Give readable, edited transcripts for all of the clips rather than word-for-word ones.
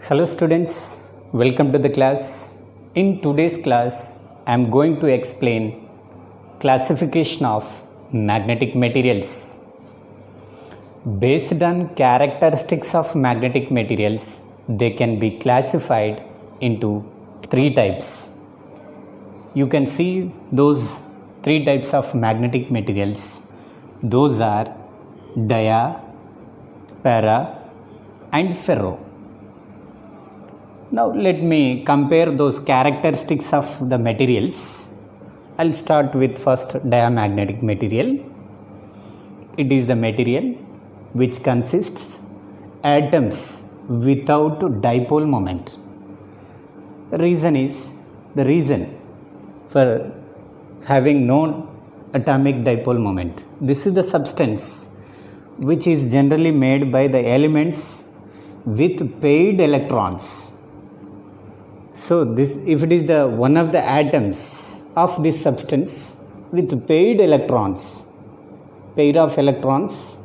Hello students, welcome to the class. In today's class, I am going to explain classification of magnetic materials. Based on characteristics of magnetic materials, they can be classified into three types. You can see those three types of magnetic materials. Those are dia, para and ferro. Now let me compare those characteristics of the materials. I'll start with first diamagnetic material. It is the material which consists atoms without dipole moment. The reason for having no atomic dipole moment. This is the substance which is generally made by the elements with paired electrons. So this, if it is the one of the atoms of this substance with paired electrons, pair of electrons,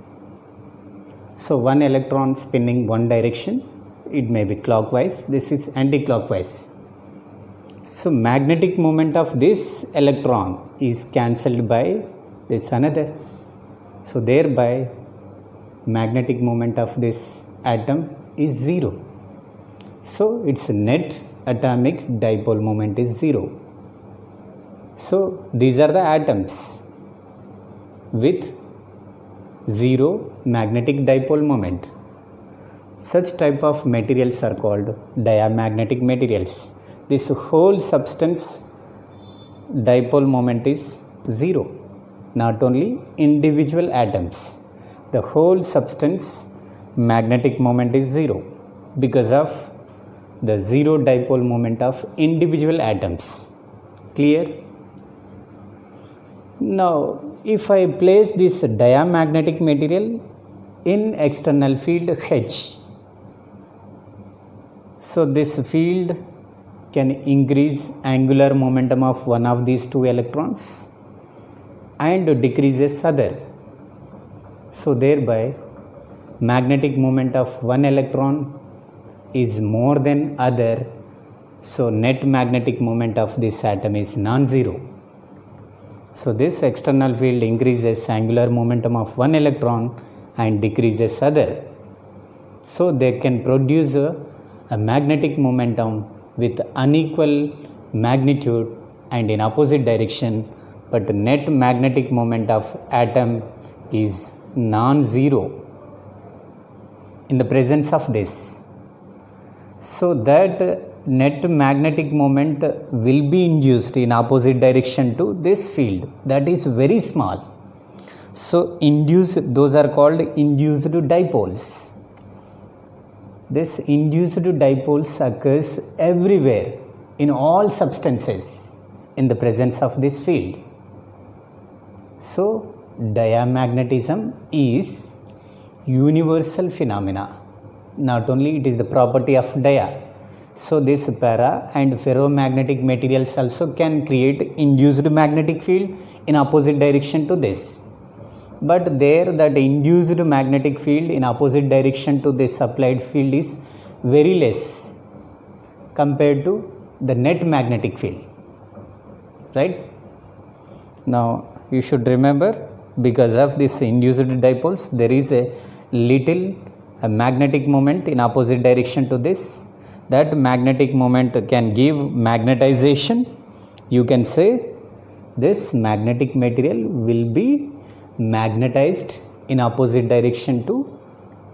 so one electron spinning one direction, it may be clockwise, this is anti-clockwise. So magnetic moment of this electron is cancelled by this another. So thereby magnetic moment of this atom is zero. So its net atomic dipole moment is zero. So these are the atoms with zero magnetic dipole moment. Such type of materials are called diamagnetic materials. This whole substance dipole moment is zero. Not only individual atoms, the whole substance magnetic moment is zero because of the zero dipole moment of individual atoms. Clear? Now, if I place this diamagnetic material in external field H, so this field can increase angular momentum of one of these two electrons and decreases other. So thereby magnetic moment of one electron is more than other, so net magnetic moment of this atom is non-zero. So this external field increases angular momentum of one electron and decreases other. So they can produce a magnetic momentum with unequal magnitude and in opposite direction, but net magnetic moment of atom is non-zero in the presence of this. So that net magnetic moment will be induced in opposite direction to this field, that is very small. So those are called induced dipoles. This induced dipoles occurs everywhere in all substances in the presence of this field. So diamagnetism is universal phenomena. Not only it is the property of dia. So this para and ferromagnetic materials also can create induced magnetic field in opposite direction to this. But there that induced magnetic field in opposite direction to this applied field is very less compared to the net magnetic field. Right? Now you should remember, because of this induced dipoles, there is a little magnetic moment in opposite direction to this. That magnetic moment can give magnetization. You can say this magnetic material will be magnetized in opposite direction to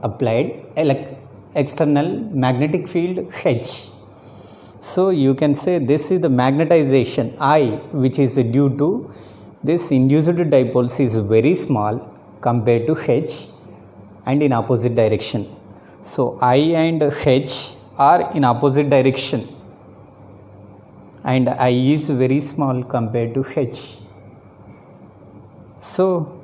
applied external magnetic field H. So you can say this is the magnetization I, which is due to this induced dipoles is very small compared to H and in opposite direction. So I and H are in opposite direction and I is very small compared to H. So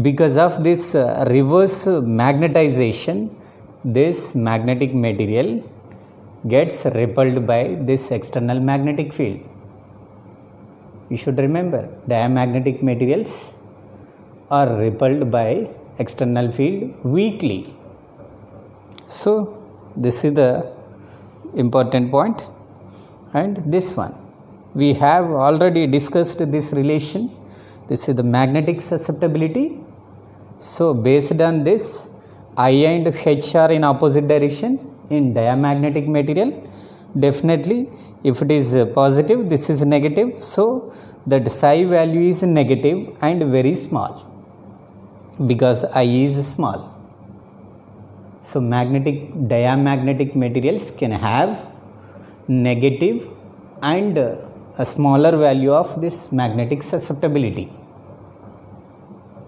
because of this reverse magnetization, this magnetic material gets repelled by this external magnetic field. You should remember, diamagnetic materials are repelled by external field weakly. So this is the important point. And this one, we have already discussed this relation. This is the magnetic susceptibility. So based on this, I and H are in opposite direction in diamagnetic material. Definitely, if it is positive, this is negative. So that psi value is negative and very small because I is small. So diamagnetic materials can have negative and a smaller value of this magnetic susceptibility.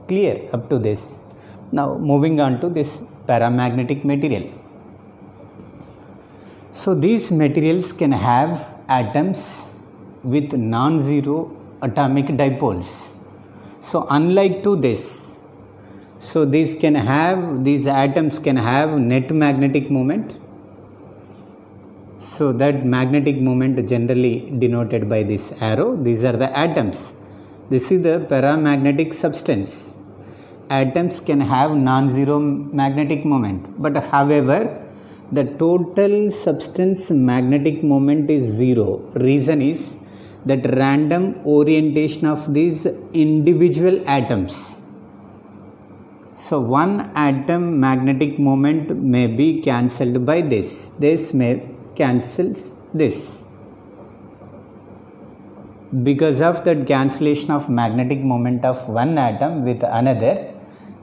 Clear up to this. Now moving on to this paramagnetic material. So these materials can have atoms with non-zero atomic dipoles. So unlike to this, so these atoms can have net magnetic moment. So that magnetic moment generally denoted by this arrow. These are the atoms. This is the paramagnetic substance. Atoms can have non-zero magnetic moment, but however the total substance magnetic moment is zero. Reason is that random orientation of these individual atoms. So one atom magnetic moment may be cancelled by this. This may cancels this. Because of that cancellation of magnetic moment of one atom with another,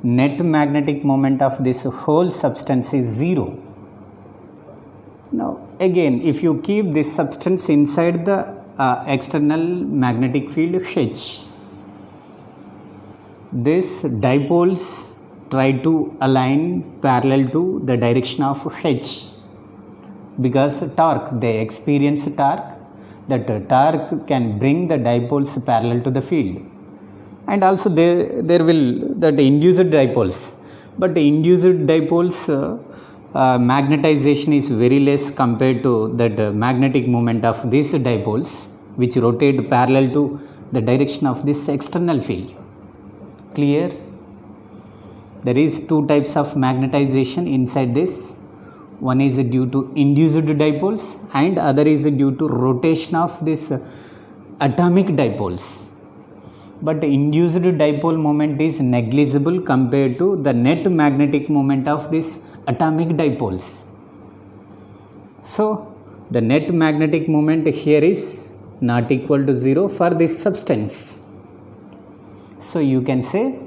net magnetic moment of this whole substance is zero. Now again, if you keep this substance inside the external magnetic field H, these dipoles try to align parallel to the direction of H because torque, they experience torque. That torque can bring the dipoles parallel to the field, and also there will that induced dipoles, but the induced dipoles magnetization is very less compared to that magnetic moment of these dipoles which rotate parallel to the direction of this external field. Clear? There is two types of magnetization inside this. One is due to induced dipoles and other is due to rotation of this atomic dipoles. But induced dipole moment is negligible compared to the net magnetic moment of this atomic dipoles. So the net magnetic moment here is not equal to zero for this substance. So you can say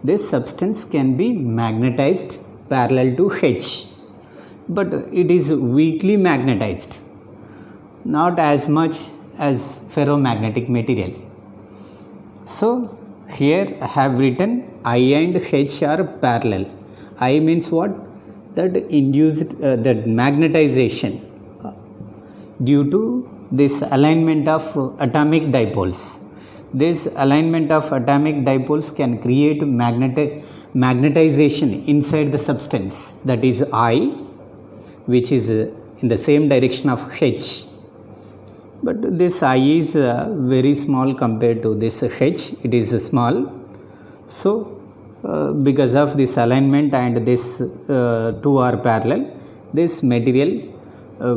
this substance can be magnetized parallel to H, but it is weakly magnetized, not as much as ferromagnetic material. So here I have written I and H are parallel. I means what? That induced that magnetization due to this alignment of atomic dipoles. This alignment of atomic dipoles can create magnetization inside the substance, that is I, which is in the same direction of H. But this I is very small compared to this H, it is small. So because of this alignment and this two are parallel, this material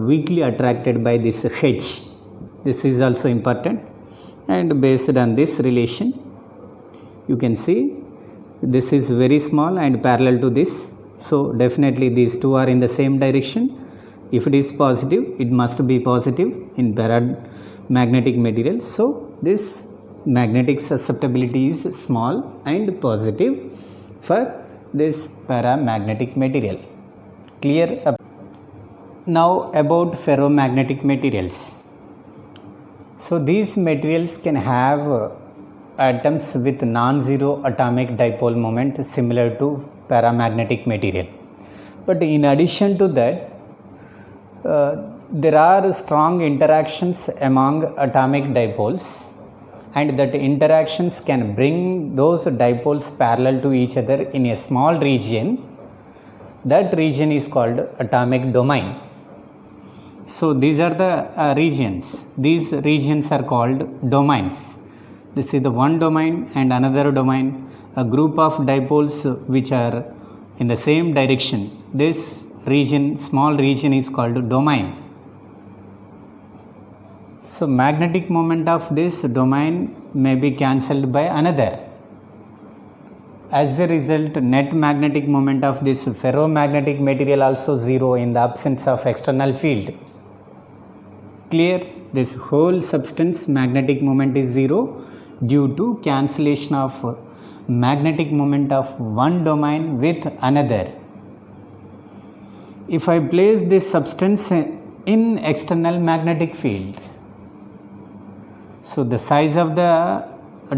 weakly attracted by this H. This is also important, and based on this relation you can see this is very small and parallel to this. So definitely these two are in the same direction. If it is positive, it must be positive in paramagnetic material. So this magnetic susceptibility is small and positive for this paramagnetic material. Clear? Now about ferromagnetic materials. So these materials can have atoms with non-zero atomic dipole moment similar to paramagnetic material. But in addition to that, there are strong interactions among atomic dipoles, and that interactions can bring those dipoles parallel to each other in a small region. That region is called atomic domain. So these are the regions. These regions are called domains. This is the one domain and another domain, a group of dipoles which are in the same direction. This region, small region, is called domain. So magnetic moment of this domain may be cancelled by another. As a result, net magnetic moment of this ferromagnetic material also zero in the absence of external field. Clear? This whole substance magnetic moment is zero due to cancellation of magnetic moment of one domain with another. If I place this substance in external magnetic field, so the size of the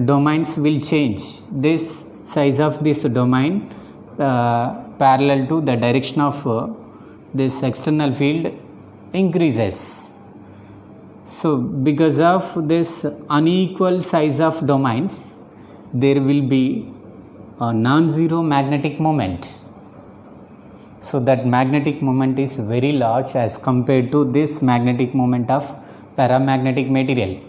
domains will change. This size of this domain parallel to the direction of this external field increases. So because of this unequal size of domains, there will be a non-zero magnetic moment. So that magnetic moment is very large as compared to this magnetic moment of paramagnetic material.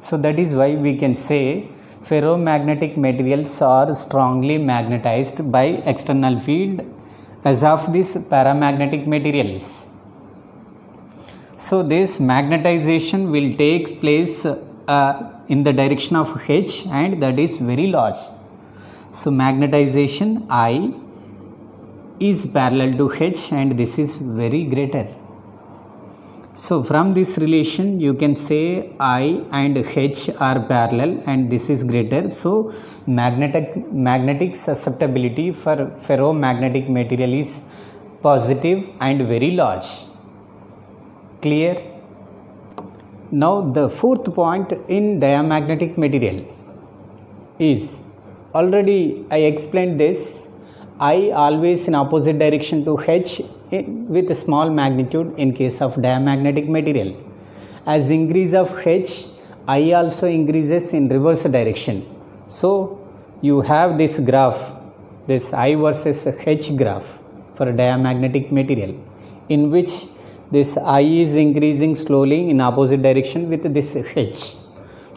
So that is why we can say ferromagnetic materials are strongly magnetized by external field as of these paramagnetic materials. So this magnetization will take place in the direction of H, and that is very large. So magnetization I is parallel to H, and this is very greater. So from this relation you can say I and H are parallel and this is greater. So magnetic susceptibility for ferromagnetic material is positive and very large. Clear? Now the fourth point in diamagnetic material is, already I explained this, I always in opposite direction to H with a small magnitude in case of diamagnetic material. As increase of H, I also increases in reverse direction. So you have this graph, this I versus H graph for diamagnetic material, in which this I is increasing slowly in opposite direction with this H.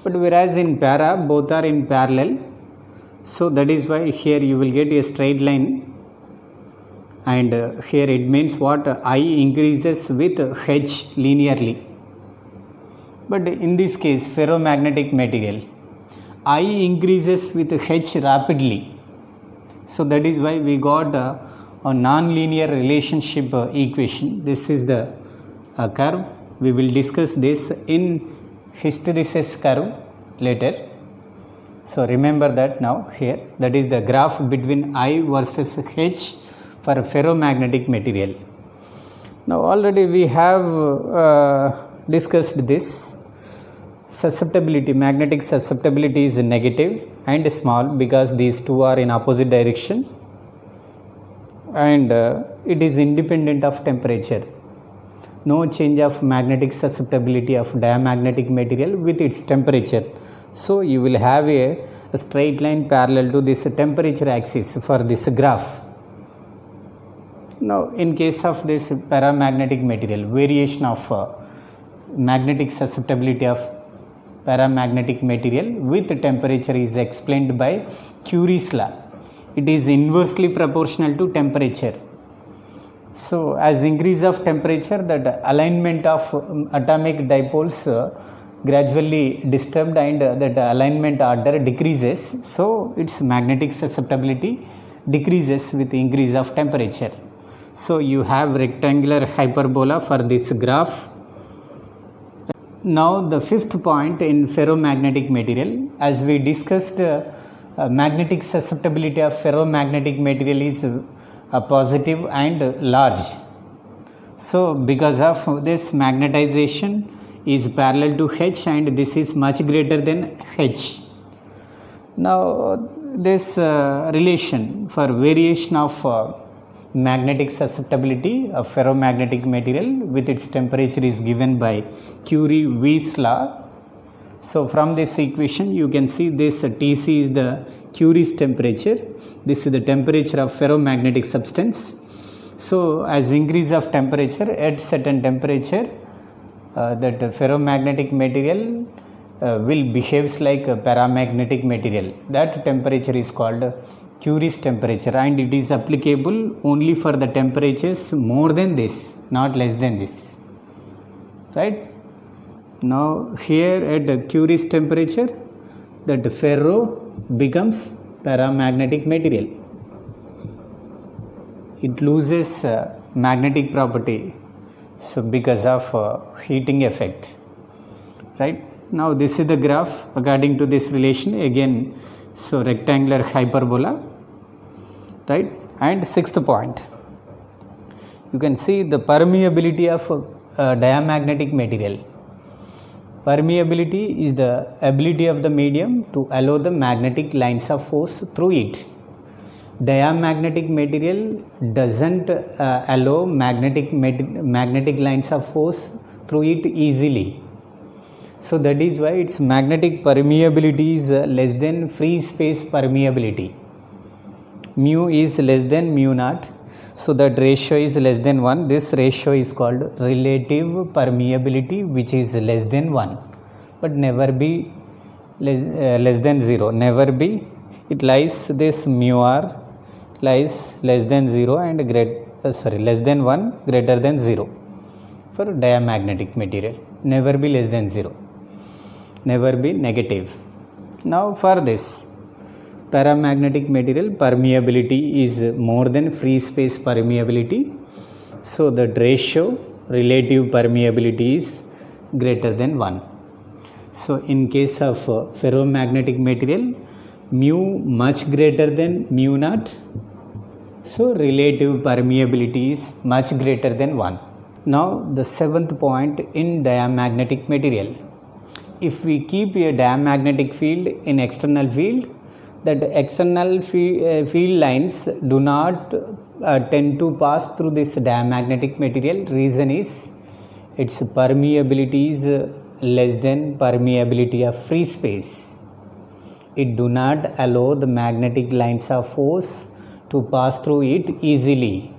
But whereas in para, both are in parallel. So that is why here you will get a straight line, and here it means what, I increases with H linearly. But in this case ferromagnetic material, I increases with H rapidly. So that is why we got a non-linear relationship equation. This is the curve. We will discuss this in hysteresis curve later. So remember that now here, that is the graph between I versus H for ferromagnetic material. Now already we have discussed this. Susceptibility, magnetic susceptibility is negative and small because these two are in opposite direction, and it is independent of temperature. No change of magnetic susceptibility of diamagnetic material with its temperature. So you will have a straight line parallel to this temperature axis for this graph. Now in case of this paramagnetic material, variation of magnetic susceptibility of paramagnetic material with temperature is explained by Curie's law. It is inversely proportional to temperature. So as increase of temperature, that alignment of atomic dipoles gradually disturbed and that alignment order decreases. So its magnetic susceptibility decreases with increase of temperature. So you have rectangular hyperbola for this graph. Now the fifth point in ferromagnetic material, as we discussed, magnetic susceptibility of ferromagnetic material is positive and large. So because of this, magnetization is parallel to H and this is much greater than H. Now this relation for variation of magnetic susceptibility of ferromagnetic material with its temperature is given by Curie-Weiss law. So from this equation you can see this Tc is the Curie's temperature, this is the temperature of ferromagnetic substance. So as increase of temperature, at certain temperature that ferromagnetic material will behaves like a paramagnetic material. That temperature is called Curie's temperature, and it is applicable only for the temperatures more than this, not less than this, right? Now here at Curie's temperature, that ferro becomes paramagnetic material. It loses magnetic property, so because of heating effect, right? Now this is the graph according to this relation again. So rectangular hyperbola, right? And sixth point, you can see the permeability of diamagnetic material. Permeability is the ability of the medium to allow the magnetic lines of force through it. Diamagnetic material doesn't allow magnetic lines of force through it easily. So that is why its magnetic permeability is less than free space permeability. Mu is less than mu naught. So that ratio is less than 1. This ratio is called relative permeability, which is less than 1, but never be less than 0. Never be. It lies this mu r lies less than 0 and less than 1 greater than 0 for diamagnetic material. Never be less than 0. Never be negative. Now for this paramagnetic material, permeability is more than free space permeability. So the ratio relative permeability is greater than 1. So in case of ferromagnetic material, mu much greater than mu naught. So relative permeability is much greater than 1. Now the seventh point in diamagnetic material. If we keep a diamagnetic field in external field, that external field lines do not tend to pass through this diamagnetic material. Reason is its permeability is less than permeability of free space. It do not allow the magnetic lines of force to pass through it easily.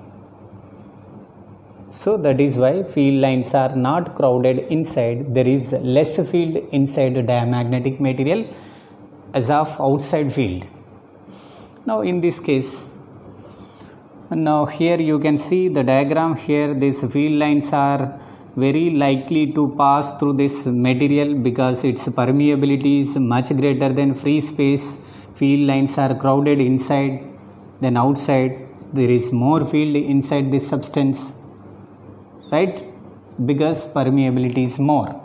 So that is why field lines are not crowded inside. There is less field inside the diamagnetic material as of outside field. Now in this case, now here you can see the diagram. Here these field lines are very likely to pass through this material because its permeability is much greater than free space. Field lines are crowded inside than outside. There is more field inside this substance, right? Because permeability is more.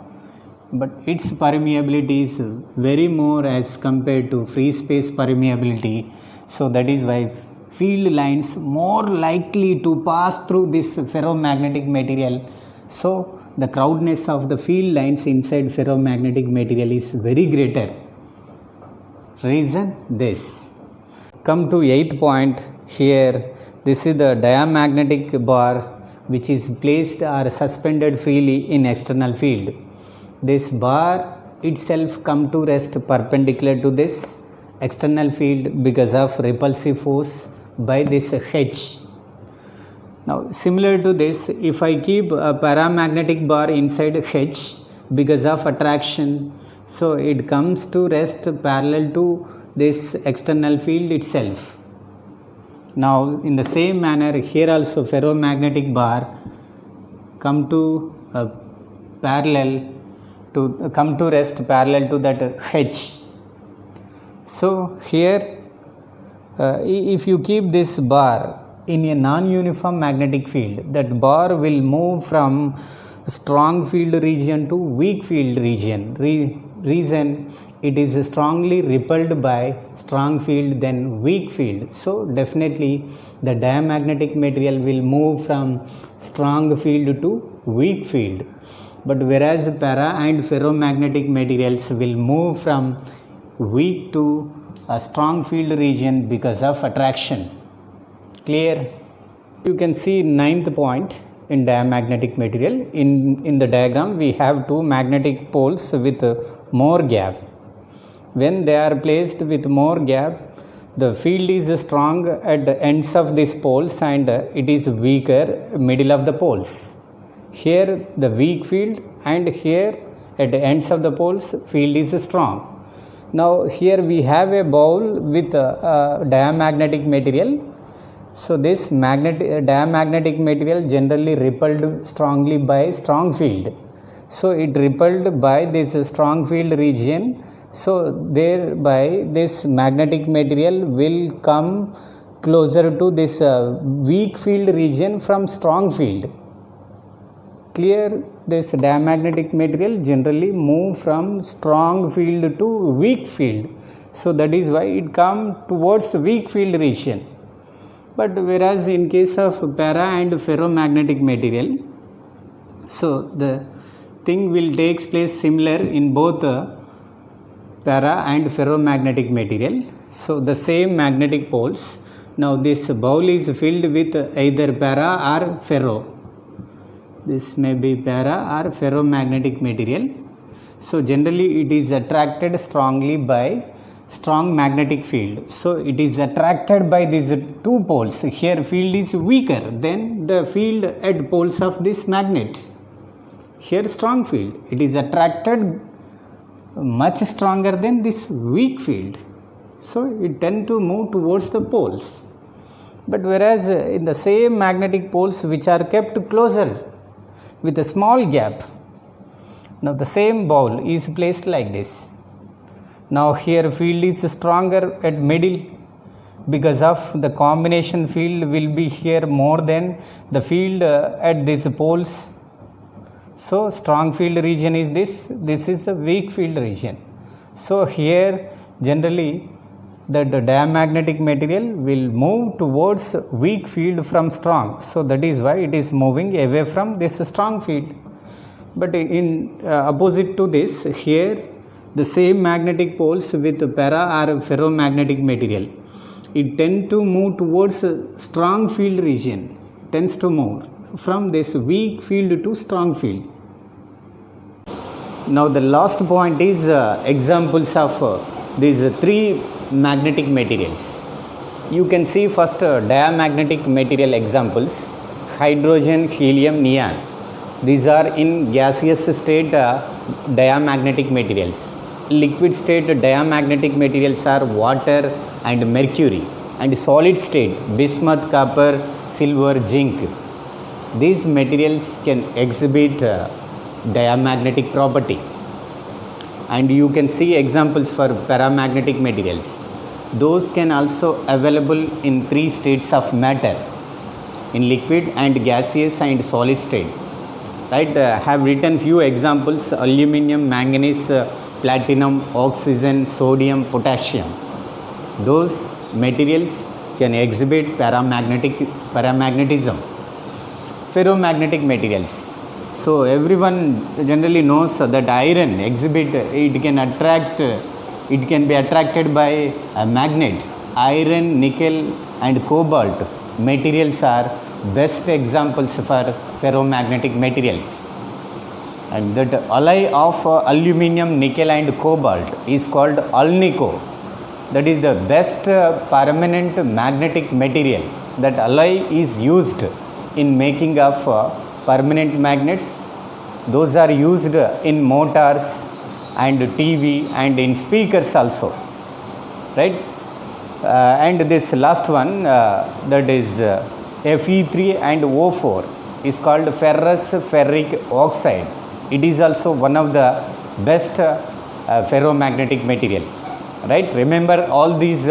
But its permeability is very more as compared to free space permeability. So that is why field lines more likely to pass through this ferromagnetic material. So the crowdedness of the field lines inside ferromagnetic material is very greater. Reason this. Come to eighth point here. This is the diamagnetic bar which is placed or suspended freely in external field. This bar itself come to rest perpendicular to this external field because of repulsive force by this H. Now similar to this, if I keep a paramagnetic bar inside H because of attraction, so it comes to rest parallel to this external field itself. Now in the same manner here also ferromagnetic bar come to rest parallel to that H. So here if you keep this bar in a non-uniform magnetic field, that bar will move from strong field region to weak field region. Reason, it is strongly repelled by strong field than weak field. So definitely the diamagnetic material will move from strong field to weak field. But whereas para and ferromagnetic materials will move from weak to a strong field region because of attraction. Clear? You can see ninth point in diamagnetic material. In the diagram we have two magnetic poles with more gap. When they are placed with more gap, the field is strong at the ends of these poles and it is weaker middle of the poles. Here the weak field and here at the ends of the poles field is strong. Now here we have a bowl with diamagnetic material. So this diamagnetic material generally repelled strongly by strong field. so it repelled by this strong field region, so thereby this magnetic material will come closer to this weak field region from strong field. Clear? This diamagnetic material generally move from strong field to weak field, so that is why it come towards weak field region. But whereas in case of para and ferromagnetic material, so the thing will take place similar in both para and ferromagnetic material. So the same magnetic poles. Now this bowl is filled with either para or ferro. This may be para or ferromagnetic material. So generally it is attracted strongly by strong magnetic field. So it is attracted by these two poles. Here field is weaker than the field at poles of this magnet. Here strong field. It is attracted much stronger than this weak field. So it tend to move towards the poles. But whereas in the same magnetic poles which are kept closer with a small gap, now the same bowl is placed like this. Now here field is stronger at middle because of the combination field will be here more than the field at these poles. So strong field region is this is the weak field region. So here generally the diamagnetic material will move towards weak field from strong. So that is why it is moving away from this strong field. But in opposite to this, here the same magnetic poles with para or ferromagnetic material, it tend to move towards strong field region, tends to move from this weak field to strong field. Now the last point is examples of these three magnetic materials. You can see first diamagnetic material examples: hydrogen, helium, neon. These are in gaseous state diamagnetic materials. Liquid state diamagnetic materials are water and mercury, and solid state bismuth, copper, silver, zinc. These materials can exhibit diamagnetic property. And you can see examples for paramagnetic materials. Those can also available in three states of matter, in liquid and gaseous and solid state. Right? Have written few examples: aluminum, manganese, platinum, oxygen, sodium, potassium. Those materials can exhibit paramagnetism. Ferromagnetic materials. So everyone generally knows that iron exhibit, it can be attracted by a magnet. Iron, nickel and cobalt materials are best examples for ferromagnetic materials. And that alloy of aluminum, nickel and cobalt is called alnico. That is the best permanent magnetic material. That alloy is used in making of permanent magnets. Those are used in motors and TV and in speakers also, right? And this last one, that is Fe3 and O4, is called ferrous ferric oxide. It is also one of the best ferromagnetic material, right? Remember all these